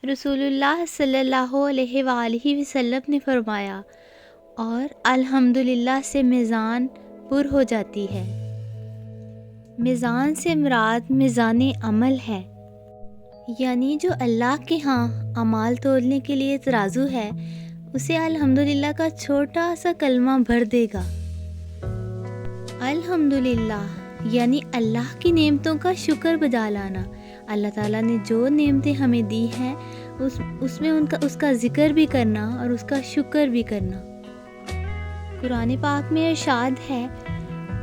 رسول اللہ صلی اللہ علیہ وآلہ وسلم نے فرمایا، اور الحمدللہ سے میزان پر ہو جاتی ہے۔ میزان سے مراد میزان عمل ہے، یعنی جو اللہ کے ہاں اعمال تولنے کے لیے ترازو ہے، اسے الحمدللہ کا چھوٹا سا کلمہ بھر دے گا۔ الحمدللہ یعنی اللہ کی نعمتوں کا شکر بجا لانا۔ اللہ تعالیٰ نے جو نعمتیں ہمیں دی ہیں اس میں اس کا ذکر بھی کرنا اور اس کا شکر بھی کرنا۔ قرآن پاک میں ارشاد ہے،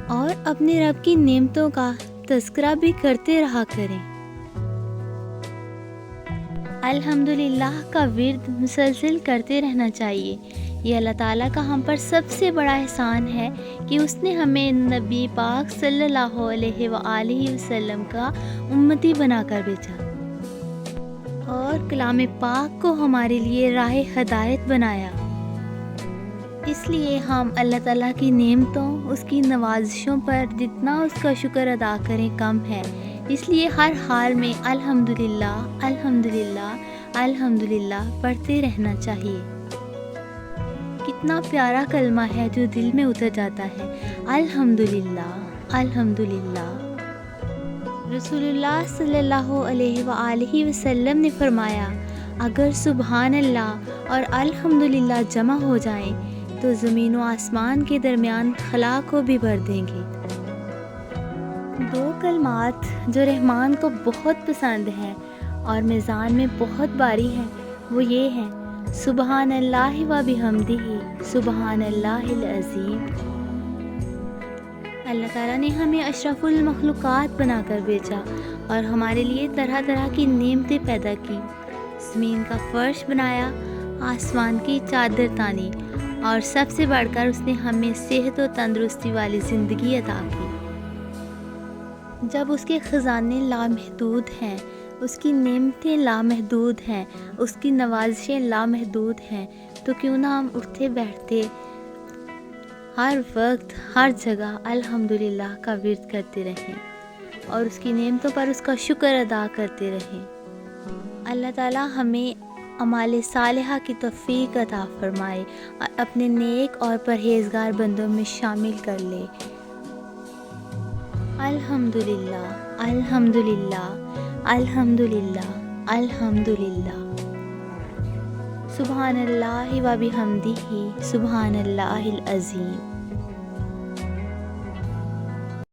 اور اپنے رب کی نعمتوں کا تذکرہ بھی کرتے رہا کریں۔ الحمدللہ کا ورد مسلسل کرتے رہنا چاہیے۔ یہ اللہ تعالیٰ کا ہم پر سب سے بڑا احسان ہے کہ اس نے ہمیں نبی پاک صلی اللہ علیہ وآلہ وسلم کا امتی بنا کر بھیجا، اور کلام پاک کو ہمارے لیے راہ ہدایت بنایا۔ اس لیے ہم اللہ تعالیٰ کی نعمتوں، اس کی نوازشوں پر جتنا اس کا شکر ادا کریں کم ہے۔ اس لیے ہر حال میں الحمدللہ الحمدللہ الحمدللہ پڑھتے رہنا چاہیے۔ کتنا پیارا کلمہ ہے جو دل میں اتر جاتا ہے، الحمدللہ الحمدللہ۔ رسول اللہ صلی اللہ علیہ وآلہ وسلم نے فرمایا، اگر سبحان اللہ اور الحمدللہ جمع ہو جائیں تو زمین و آسمان کے درمیان خلا کو بھی بھر دیں گے۔ دو کلمات جو رحمان کو بہت پسند ہیں اور میزان میں بہت باری ہیں، وہ یہ ہیں، سبحان اللہ و بحمدہ سبحان اللہ العظیم۔ اللہ تعالیٰ نے ہمیں اشرف المخلوقات بنا کر بھیجا اور ہمارے لیے طرح طرح کی نعمتیں پیدا کی، زمین کا فرش بنایا، آسمان کی چادر تانی، اور سب سے بڑھ کر اس نے ہمیں صحت و تندرستی والی زندگی عطا کی۔ جب اس کے خزانے لامحدود ہیں، اس کی نعمتیں لامحدود ہیں، اس کی نوازشیں لامحدود ہیں، تو کیوں نہ ہم اٹھتے بیٹھتے ہر وقت ہر جگہ الحمدللہ کا ورد کرتے رہیں اور اس کی نعمتوں پر اس کا شکر ادا کرتے رہیں۔ اللہ تعالیٰ ہمیں اعمال صالحہ کی توفیق عطا فرمائے اور اپنے نیک اور پرہیزگار بندوں میں شامل کر لے۔ الحمدللہ الحمدللہ الحمدللہ الحمدللہ۔ سبحان اللہ و بحمدہ سبحان اللہ العظیم۔